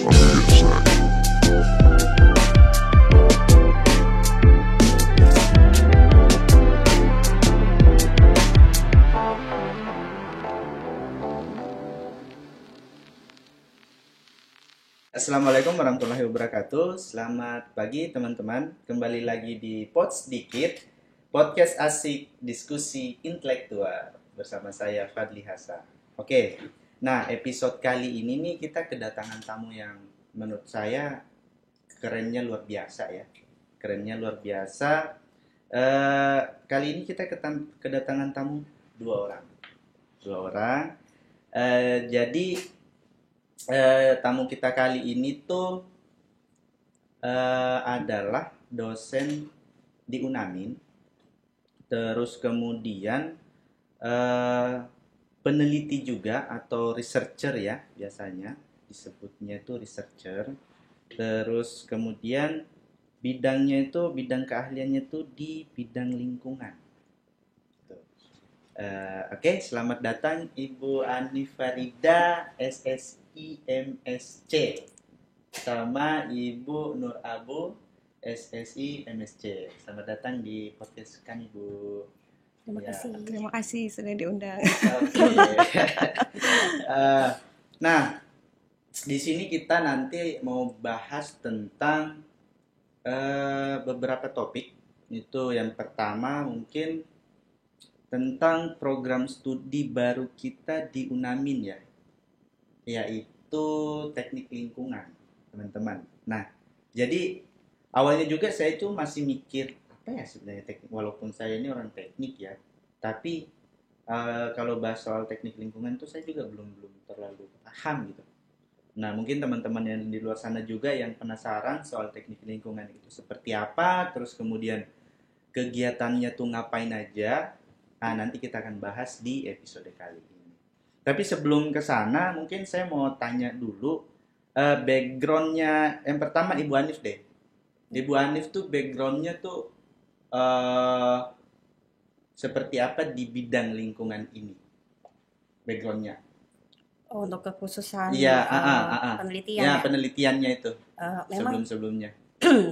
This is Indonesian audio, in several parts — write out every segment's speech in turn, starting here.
Assalamualaikum warahmatullahi wabarakatuh. Selamat pagi teman-teman. Kembali lagi di Pods Dikit, podcast asik diskusi intelektual bersama saya Fadli Hasan. Oke, nah episode kali ini nih kita kedatangan tamu yang menurut saya kerennya luar biasa ya. Kerennya luar biasa. Kali ini kita kedatangan tamu dua orang. Jadi tamu kita kali ini tuh adalah dosen di Unamin, terus kemudian peneliti juga atau researcher ya, biasanya disebutnya itu researcher. Terus kemudian bidang keahliannya itu di bidang lingkungan. Oke, selamat datang Ibu Ani Farida SSI MSc sama Ibu Nur Abu SSI MSc. Selamat datang di podcast kami, Bu. Terima kasih sudah diundang. Nah, di sini kita nanti mau bahas tentang beberapa topik. Itu yang pertama mungkin tentang program studi baru kita di Unamin ya, yaitu teknik lingkungan, teman-teman. Nah, jadi awalnya juga saya itu masih mikir apa ya sebenarnya teknik, walaupun saya ini orang teknik ya, tapi kalau bahas soal teknik lingkungan itu saya juga belum terlalu paham gitu. Nah, mungkin teman-teman yang di luar sana juga yang penasaran soal teknik lingkungan itu seperti apa, terus kemudian kegiatannya tuh ngapain aja. Nah, nanti kita akan bahas di episode kali ini. Tapi sebelum ke sana, mungkin saya mau tanya dulu background-nya. Yang pertama Ibu Hanif deh. Ibu Hanif tuh background-nya tuh seperti apa di bidang lingkungan ini? Background-nya. Oh, untuk kekhususan penelitian. Ya, penelitiannya itu. Sebelum-sebelumnya.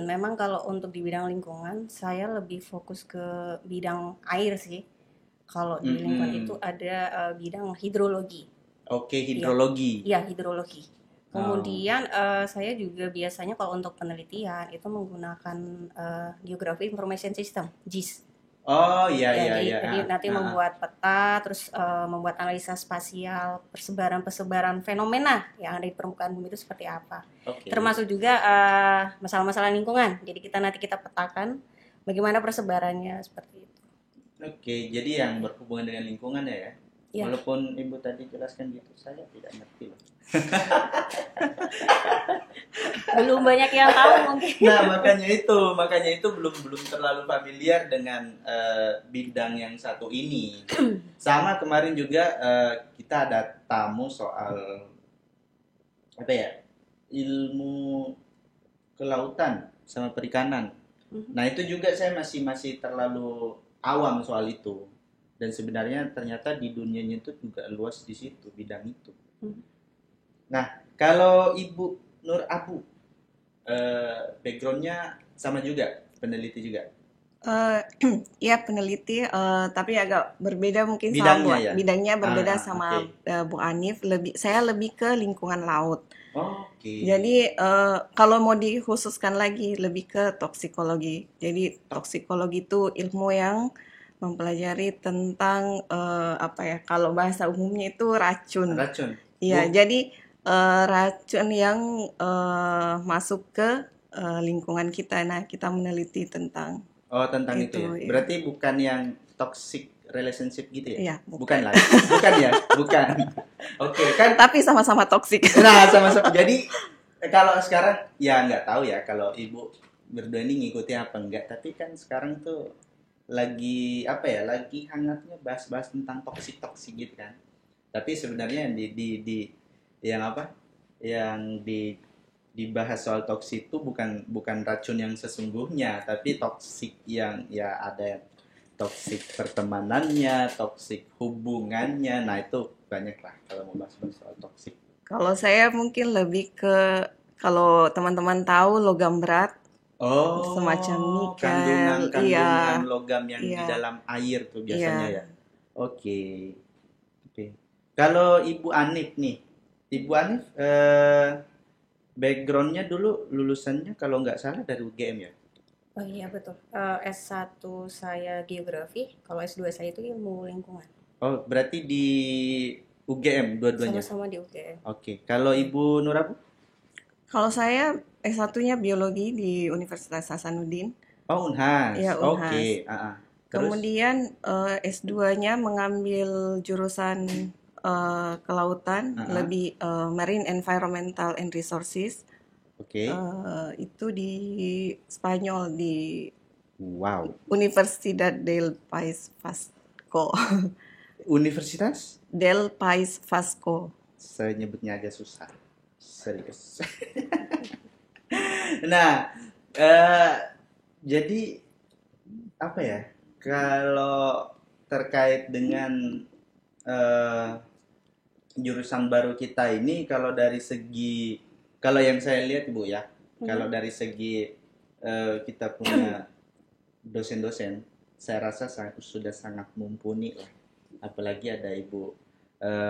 Memang kalau untuk di bidang lingkungan, saya lebih fokus ke bidang air sih. Kalau di lingkungan itu ada bidang hidrologi. Oke, hidrologi. Iya, hidrologi. Kemudian saya juga biasanya kalau untuk penelitian itu menggunakan Geography Information System, GIS. Oh, iya. Jadi nanti membuat peta, terus membuat analisa spasial, persebaran fenomena yang ada di permukaan bumi itu seperti apa. Okay. Termasuk juga masalah-masalah lingkungan. Jadi nanti kita petakan bagaimana persebarannya seperti itu. Oke, jadi yang berhubungan dengan lingkungan ya. Walaupun Ibu tadi jelaskan gitu, saya tidak ngerti loh. Belum banyak yang tahu mungkin. Nah, makanya itu belum terlalu familiar dengan bidang yang satu ini. Sama kemarin juga kita ada tamu soal apa ya? Ilmu kelautan sama perikanan. Nah, itu juga saya masih terlalu awam soal itu, dan sebenarnya ternyata di dunianya itu juga luas di situ bidang itu. Nah, kalau Ibu Nur Abu backgroundnya sama juga, peneliti juga? Ya peneliti, tapi agak berbeda mungkin bidangnya, bidangnya berbeda sama Bu Anif. Saya lebih ke lingkungan laut. Okay. Jadi kalau mau dikhususkan lagi lebih ke toksikologi. Jadi toksikologi itu ilmu yang mempelajari tentang kalau bahasa umumnya itu racun. Iya, jadi racun yang masuk ke lingkungan kita. Nah, kita meneliti tentang itu ya. Berarti bukan yang toxic relationship gitu ya? Iya, bukan lagi. Bukan. Oke, kan tapi sama-sama toksik. Nah, sama-sama. Jadi kalau sekarang ya nggak tahu ya kalau Ibu berdua ini ngikutin apa enggak, tapi kan sekarang tuh lagi hangatnya bahas-bahas tentang toksik gitu kan. Tapi sebenarnya yang dibahas soal toksik itu bukan racun yang sesungguhnya, tapi toksik yang ya ada toksik pertemanannya, toksik hubungannya. Nah, itu banyak lah kalau mau bahas soal toksik. Kalau saya mungkin lebih ke Kalau teman-teman tahu logam berat, semacam Oh, nikel, iya, kandungan-kandungan logam yang di iya, dalam air tuh biasanya iya. ya. Oke, oke. Kalau Ibu Anif nih, Ibu Anif backgroundnya dulu lulusannya kalau nggak salah dari UGM ya? Oh iya betul. S1 saya geografi, kalau S2 saya itu ilmu lingkungan. Oh, berarti di UGM dua-duanya. Sama-sama di UGM. Oke, kalau Ibu Nurabu? Kalau saya S1-nya biologi di Universitas Hasanuddin, Oh, Unhas. ya Oke, Unhas. Terus? Kemudian S2-nya mengambil jurusan kelautan, Ah, lebih Marine Environmental and Resources. oke. Itu di Spanyol di Wow. Universidad del País Vasco. Universitas? Del País Vasco. Saya nyebutnya agak susah. Serius. Nah, eh, jadi apa ya? Kalau terkait dengan eh, jurusan baru kita ini, kalau yang saya lihat Bu ya, kalau Mhm. dari segi kita punya dosen-dosen, saya rasa sudah sangat mumpuni lah. Apalagi ada Ibu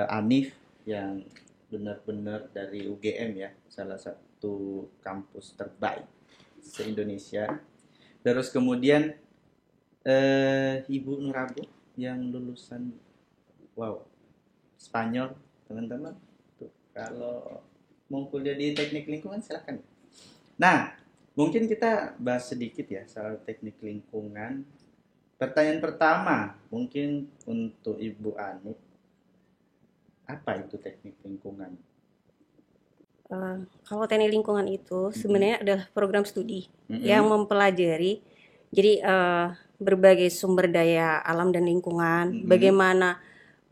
Anif yang benar-benar dari UGM ya, salah satu kampus terbaik se-Indonesia. Terus kemudian Ibu Nurabu yang lulusan wow Spanyol teman-teman. Tuh, kalau mau kuliah di teknik lingkungan silakan. Nah, mungkin kita bahas sedikit ya soal teknik lingkungan. Pertanyaan pertama mungkin untuk Ibu Ani, apa itu teknik lingkungan? Kalau teknik lingkungan itu Mm-mm, sebenarnya adalah program studi yang mm-mm, mempelajari jadi berbagai sumber daya alam dan lingkungan, mm-mm. bagaimana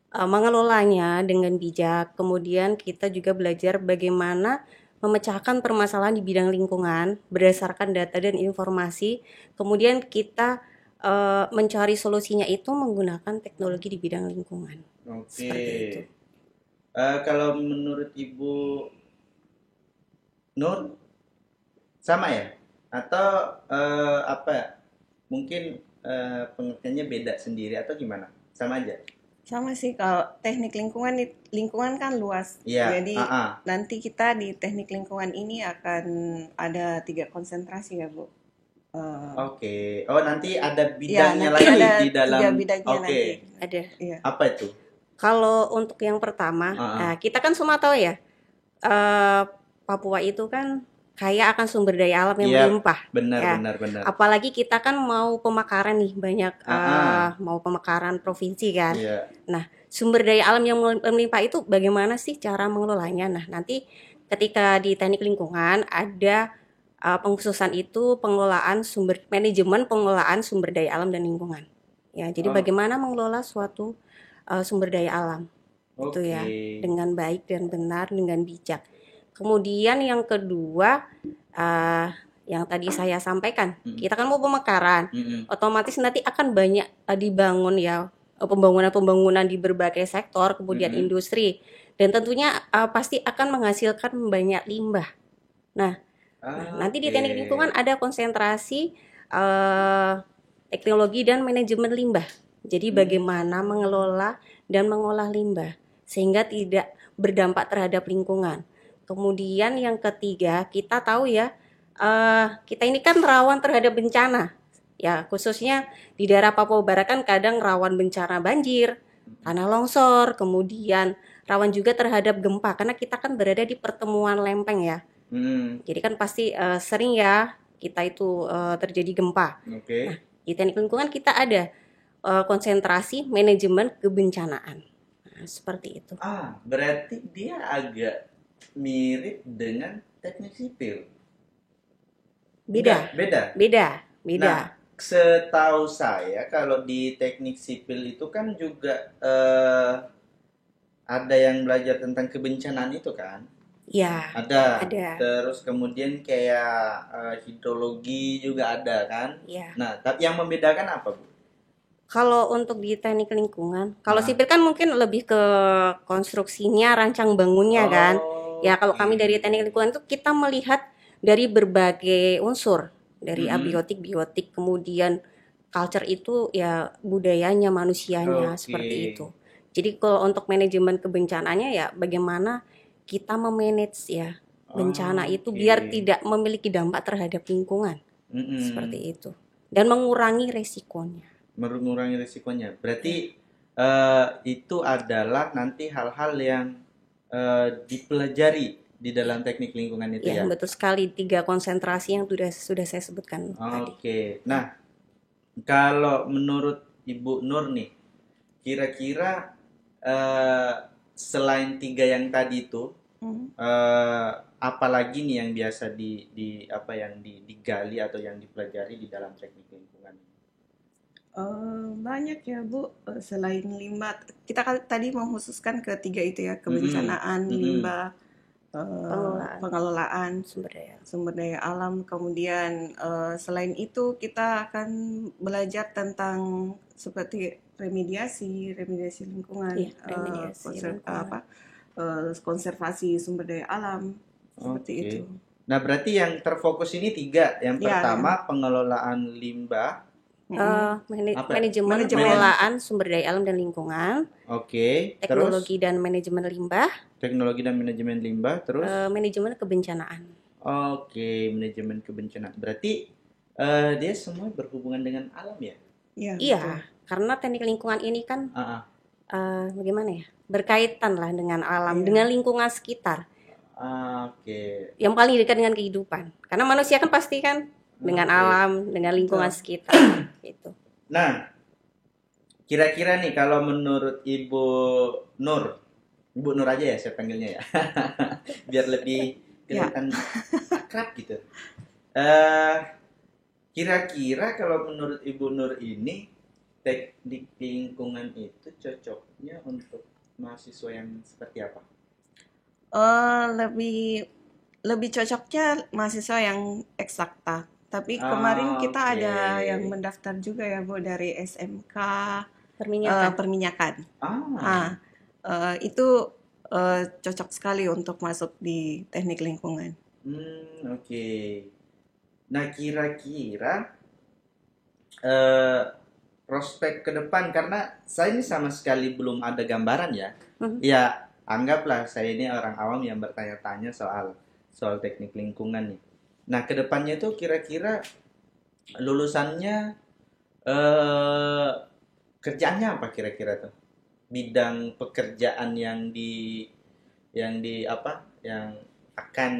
mengelolanya dengan bijak. Kemudian kita juga belajar bagaimana memecahkan permasalahan di bidang lingkungan berdasarkan data dan informasi. Kemudian kita mencari solusinya itu menggunakan teknologi di bidang lingkungan. Oke. Seperti itu. Kalau menurut Ibu Nur sama ya? Atau apa ya? Mungkin pengertiannya beda sendiri atau gimana? Sama aja. Sama sih kalau teknik lingkungan, lingkungan kan luas. Iya, Jadi ah. nanti kita di teknik lingkungan ini akan ada 3 konsentrasi ya Bu. Eh, Oke. Oh, nanti ada ya bidangnya nanti lagi ada di dalam. 3 bidangnya Oke. nanti. Ada. Iya. Apa itu? Kalau untuk yang pertama, Ah. kita kan semua tahu ya, eh, Papua itu kan kaya akan sumber daya alam yang Iya, melimpah, benar ya. benar benar. Apalagi kita kan mau pemekaran nih, banyak Ah. mau pemekaran provinsi kan. Iya. Nah, sumber daya alam yang melimpah itu bagaimana sih cara mengelolanya? Nah, nanti ketika di teknik lingkungan ada pengkhususan itu pengelolaan manajemen pengelolaan sumber daya alam dan lingkungan. Ya, jadi Oh, bagaimana mengelola suatu sumber daya alam itu oke. ya dengan baik dan benar dengan bijak. Kemudian yang kedua uh, yang tadi saya sampaikan, Mm-mm, kita kan mau pemekaran, mm-mm. otomatis nanti akan banyak dibangun ya pembangunan-pembangunan di berbagai sektor, kemudian Mm-mm. industri dan tentunya pasti akan menghasilkan banyak limbah. Nah, nanti di Oke. teknik lingkungan ada konsentrasi eh, teknologi dan manajemen limbah. Jadi bagaimana Hmm. mengelola dan mengolah limbah sehingga tidak berdampak terhadap lingkungan. Kemudian yang ketiga, kita tahu ya, kita ini kan rawan terhadap bencana. Ya, khususnya di daerah Papua Barat kan kadang rawan bencana banjir, tanah longsor, kemudian rawan juga terhadap gempa karena kita kan berada di pertemuan lempeng ya. Hmm. Jadi kan pasti sering ya kita itu terjadi gempa. Oke. Nah, di teknik lingkungan kita ada konsentrasi manajemen kebencanaan. Nah, seperti itu. Berarti dia agak mirip dengan teknik sipil. Enggak, Beda, beda. beda, beda. Nah, setahu saya kalau di teknik sipil itu kan juga ada yang belajar tentang kebencanaan itu kan? Ya, Ada. ada. Terus kemudian kayak hidrologi juga ada kan? Ya. Nah, tapi yang membedakan apa, Bu? Kalau untuk di teknik lingkungan, kalau Nah. sipil kan mungkin lebih ke konstruksinya, rancang bangunnya kan. Ya, kalau kami dari Oke. teknik lingkungan itu kita melihat dari berbagai unsur, dari Mm-mm. abiotik, biotik, kemudian culture itu ya budayanya, manusianya, Oke. seperti itu. Jadi kalau untuk manajemen kebencananya ya bagaimana kita memanage ya bencana itu Oke. biar tidak memiliki dampak terhadap lingkungan, Mm-mm. seperti itu. Dan mengurangi resikonya. Mengurangi risikonya. Berarti itu adalah nanti hal-hal yang dipelajari di dalam teknik lingkungan itu Ya, ya. betul sekali 3 konsentrasi yang sudah saya sebutkan tadi. Oke. Nah, kalau menurut Ibu Nur nih, kira-kira eh, selain 3 yang tadi itu, Hmm. apalagi nih yang biasa digali atau yang dipelajari di dalam teknik lingkungan? Banyak ya Bu. Selain limbah, kita kan tadi mengkhususkan ketiga itu ya, Mm-mm. kebencanaan, Mm-mm. limbah, Pengelolaan pengelolaan sumber daya. alam. Kemudian selain itu kita akan belajar tentang seperti remediasi lingkungan, Iya, remediasi lingkungan. konservasi sumber daya alam, seperti Oke. itu. Nah, berarti yang terfokus ini 3. Yang Ya, pertama pengelolaan limbah. Apa? Manajemen Manajemen. pengelolaan sumber daya alam dan lingkungan, Oke. Terus teknologi dan manajemen limbah, teknologi dan manajemen limbah. Terus manajemen kebencanaan. oke, manajemen kebencanaan. Berarti dia semua berhubungan dengan alam ya? Ya, Iya, betul. karena teknik lingkungan ini kan Ah, bagaimana ya? Berkaitan lah dengan alam, Iya. dengan lingkungan sekitar. oke. Yang paling dekat dengan kehidupan. Karena manusia kan pasti kan dengan Oke. alam, dengan lingkungan Betul. sekitar gitu. Nah, kira-kira nih kalau menurut Ibu Nur aja ya saya panggilnya ya, biar lebih Ya. kelihatan akrab gitu. Eh, Kira-kira kalau menurut Ibu Nur ini teknik lingkungan itu cocoknya untuk mahasiswa yang seperti apa? Lebih cocoknya mahasiswa yang eksakta. Tapi kemarin kita Oke. ada yang mendaftar juga ya Bu dari SMK Perminyakan. perminyakan. Ah, Itu cocok sekali untuk masuk di teknik lingkungan. oke. Nah, kira-kira eh, prospek ke depan karena saya ini sama sekali belum ada gambaran ya. Mhm. Ya, anggaplah saya ini orang awam yang bertanya-tanya soal teknik lingkungan nih. Nah, ke depannya itu kira-kira lulusannya eh kerjaannya apa kira-kira tuh? Bidang pekerjaan yang akan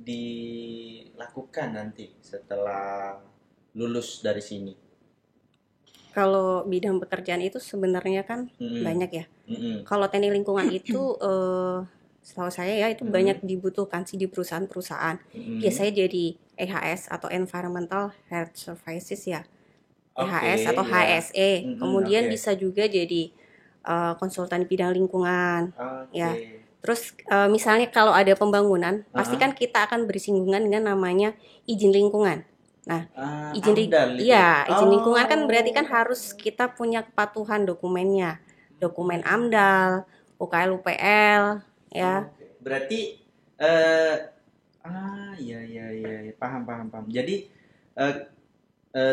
dilakukan nanti setelah lulus dari sini. Kalau bidang pekerjaan itu sebenarnya kan Mm-mm. banyak ya. Mm-mm. Kalau teknik lingkungan itu setahu saya ya itu banyak dibutuhkan sih di perusahaan-perusahaan. Mm-mm. Biasanya jadi EHS atau Environmental Health Services ya. Oke, EHS atau ya. HSE. Kemudian oke. bisa juga jadi konsultan di bidang lingkungan. Oke. Ya. Terus misalnya kalau ada pembangunan, pasti Uh-uh. kan kita akan bersinggungan dengan namanya izin lingkungan. Nah, AMDAL itu. izin lingkungan kan berarti kan Oh. harus kita punya kepatuhan dokumennya. Dokumen AMDAL, UKL UPL ya. Oke. Berarti ya, paham. Jadi eh,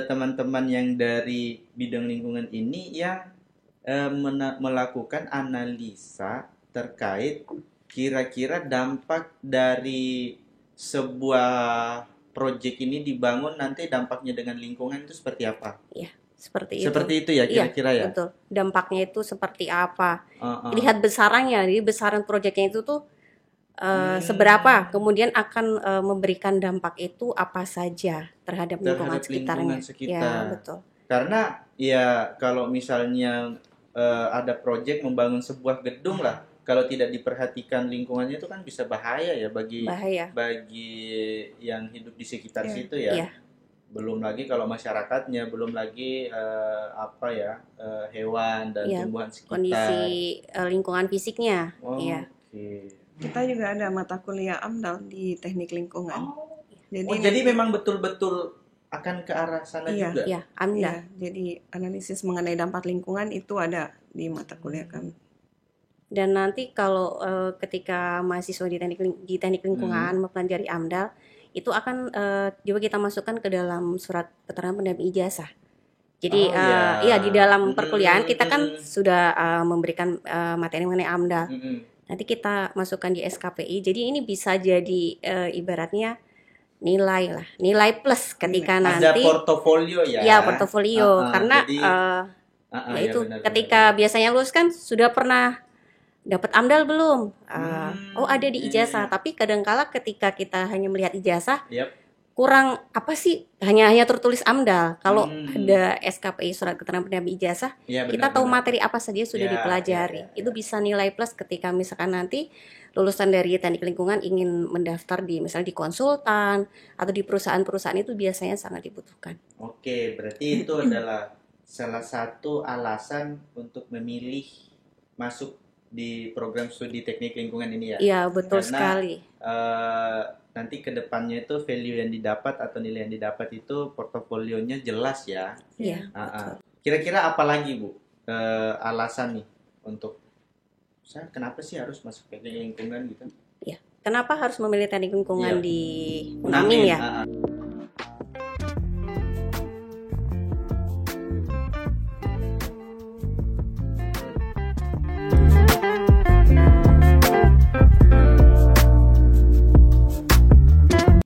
teman-teman yang dari bidang lingkungan ini yang melakukan analisa terkait kira-kira dampak dari sebuah proyek ini dibangun nanti dampaknya dengan lingkungan itu seperti apa? Ya, seperti itu. Seperti itu ya kira-kira ya? Betul. Dampaknya itu seperti apa? Uh-uh. Lihat besarannya, jadi besaran proyeknya itu tuh seberapa, kemudian akan memberikan dampak itu apa saja terhadap lingkungan Terhadap sekitarnya. lingkungan sekitar. Ya, betul. Karena ya kalau misalnya ada proyek membangun sebuah gedung lah, kalau tidak diperhatikan lingkungannya itu kan bisa bahaya ya bagi yang hidup di sekitar Iya. situ ya. Iya. Belum lagi kalau masyarakatnya, belum lagi hewan dan Iya, tumbuhan sekitar. kondisi lingkungan fisiknya. Oh, Iya. oke. Kita juga ada mata kuliah AMDAL di teknik lingkungan. Jadi memang betul-betul akan ke arah sana Iya. juga. Ya, AMDA. Iya, jadi analisis mengenai dampak lingkungan itu ada di mata kuliah kami. Dan nanti kalau ketika mahasiswa di teknik lingkungan mempelajari AMDAL, itu akan juga kita masukkan ke dalam surat keterangan pendamping ijazah. Jadi Oh ya. iya di dalam perkuliahan kita kan sudah memberikan materi mengenai AMDAL. Nanti kita masukkan di SKPI. Jadi ini bisa jadi ibaratnya nilai lah, nilai plus ketika Ada nanti portofolio ya. ya portofolio karena jadi, ya ya itu benar, ketika biasanya lulus kan sudah pernah dapat AMDAL belum? Oh ada di ijazah, tapi kadangkala ketika kita hanya melihat ijazah Yap. kurang apa sih? Hanya tertulis AMDAL. Kalau ada SKPI surat keterangan pendamping ijazah, Ya, kita tahu materi apa saja sudah Ya, dipelajari. ya. Itu bisa nilai plus ketika misalkan nanti lulusan dari teknik lingkungan ingin mendaftar di misalnya di konsultan atau di perusahaan-perusahaan, itu biasanya sangat dibutuhkan. Oke, berarti itu adalah salah satu alasan untuk memilih masuk di program studi teknik lingkungan ini ya. Iya, betul Karena, sekali. Nanti ke depannya itu value yang didapat atau nilai yang didapat itu portofolionya jelas ya. Iya. Kira-kira apa lagi Bu alasan nih untuk saya kenapa sih harus masuk teknik lingkungan gitu? Kenapa harus memilih teknik lingkungan Iya. di UNAMIN ya?